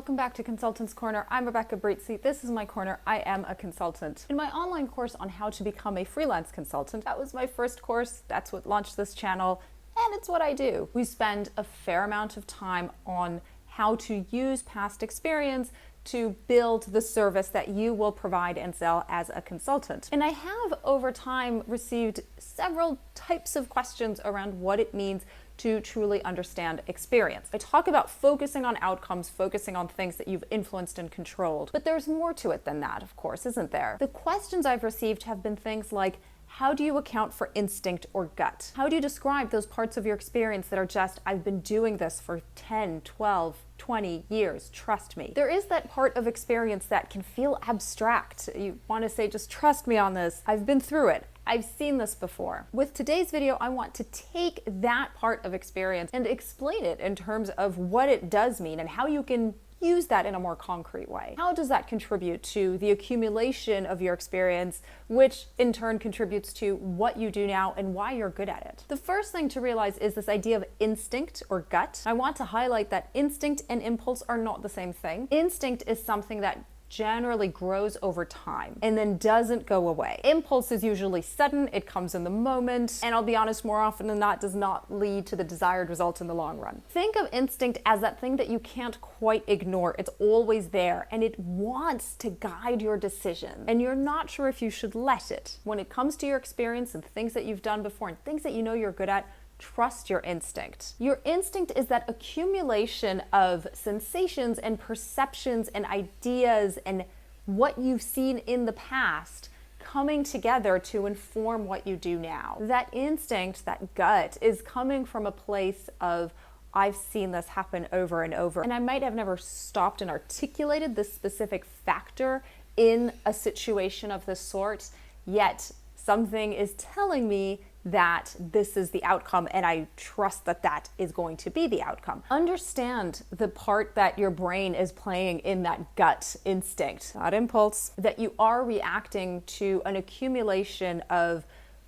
welcome back to Consultants Corner. I'm Rebecca Brizi. This is my corner. I am a consultant. In my online course on how to become a freelance consultant, that was my first course. That's what launched this channel, and it's what I do. We spend a fair amount of time on how to use past experience to build the service that you will provide and sell as a consultant. And I have over time received several types of questions around what it means to truly understand experience. I talk about focusing on outcomes, focusing on things that you've influenced and controlled, but there's more to it than that, of course, isn't there? The questions I've received have been things like, how do you account for instinct or gut? How do you describe those parts of your experience that are just, I've been doing this for 10, 12, 20 years, trust me. There is that part of experience that can feel abstract. You want to say, just trust me on this. I've been through it. I've seen this before. With today's video, I want to take that part of experience and explain it in terms of what it does mean and how you can use that in a more concrete way. How does that contribute to the accumulation of your experience, which in turn contributes to what you do now and why you're good at it? The first thing to realize is this idea of instinct or gut. I want to highlight that instinct and impulse are not the same thing. Instinct is something that generally grows over time and then doesn't go away. Impulse is usually sudden, it comes in the moment, and I'll be honest, more often than not does not lead to the desired result in the long run. Think of instinct as that thing that you can't quite ignore. It's always there and it wants to guide your decision, and you're not sure if you should let it. When it comes to your experience and things that you've done before and things that you know you're good at, trust your instinct. Your instinct is that accumulation of sensations and perceptions and ideas and what you've seen in the past coming together to inform what you do now. That instinct, that gut, is coming from a place of, I've seen this happen over and over, and I might have never stopped and articulated this specific factor in a situation of this sort, yet something is telling me that this is the outcome, and I trust that that is going to be the outcome. Understand the part that your brain is playing in that gut instinct, not impulse, that you are reacting to an accumulation of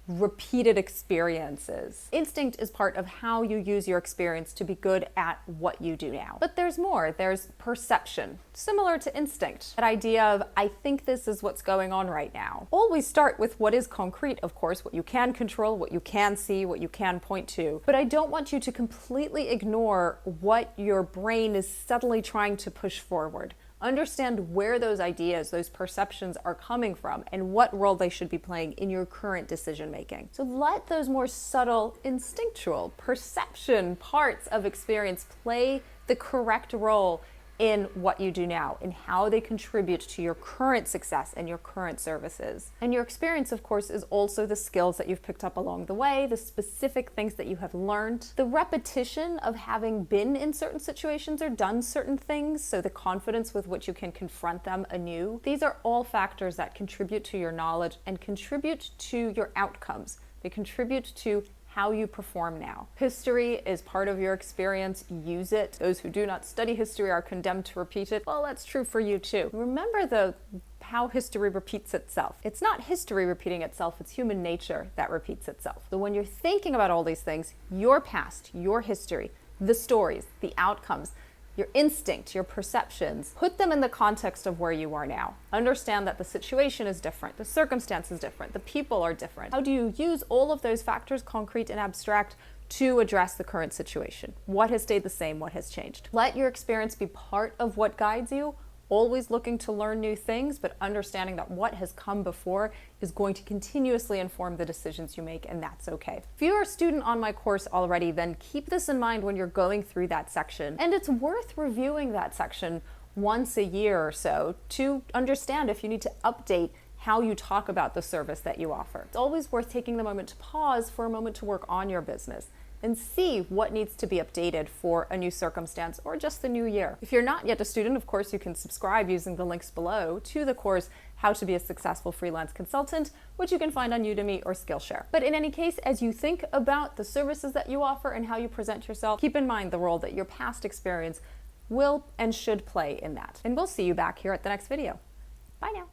repeated experiences. Instinct is part of how you use your experience to be good at what you do now. But there's more. There's perception, similar to instinct. That idea of, I think this is what's going on right now. Always start with what is concrete, of course, what you can control, what you can see, what you can point to. But I don't want you to completely ignore what your brain is subtly trying to push forward. Understand where those ideas, those perceptions are coming from and what role they should be playing in your current decision making. So let those more subtle, instinctual, perception parts of experience play the correct role in what you do now and how they contribute to your current success and your current services. And your experience, of course, is also the skills that you've picked up along the way, the specific things that you have learned, the repetition of having been in certain situations or done certain things, so the confidence with which you can confront them anew. These are all factors that contribute to your knowledge and contribute to your outcomes. They contribute to how you perform now. History is part of your experience. Use it. Those who do not study history are condemned to repeat it. Well, that's true for you too. Remember though, how history repeats itself. It's not history repeating itself, it's human nature that repeats itself. So when you're thinking about all these things, your past, your history, the stories, the outcomes, your instinct, your perceptions, put them in the context of where you are now. Understand that the situation is different, the circumstance is different, the people are different. How do you use all of those factors, concrete and abstract, to address the current situation? What has stayed the same? What has changed? Let your experience be part of what guides you, always looking to learn new things, but understanding that what has come before is going to continuously inform the decisions you make, and that's okay. If you're a student on my course already, then keep this in mind when you're going through that section. And it's worth reviewing that section once a year or so to understand if you need to update how you talk about the service that you offer. It's always worth taking the moment to pause for a moment to work on your business and see what needs to be updated for a new circumstance or just the new year. If you're not yet a student, of course, you can subscribe using the links below to the course, How to Be a Successful Freelance Consultant, which you can find on Udemy or Skillshare. But in any case, as you think about the services that you offer and how you present yourself, keep in mind the role that your past experience will and should play in that. And we'll see you back here at the next video. Bye now.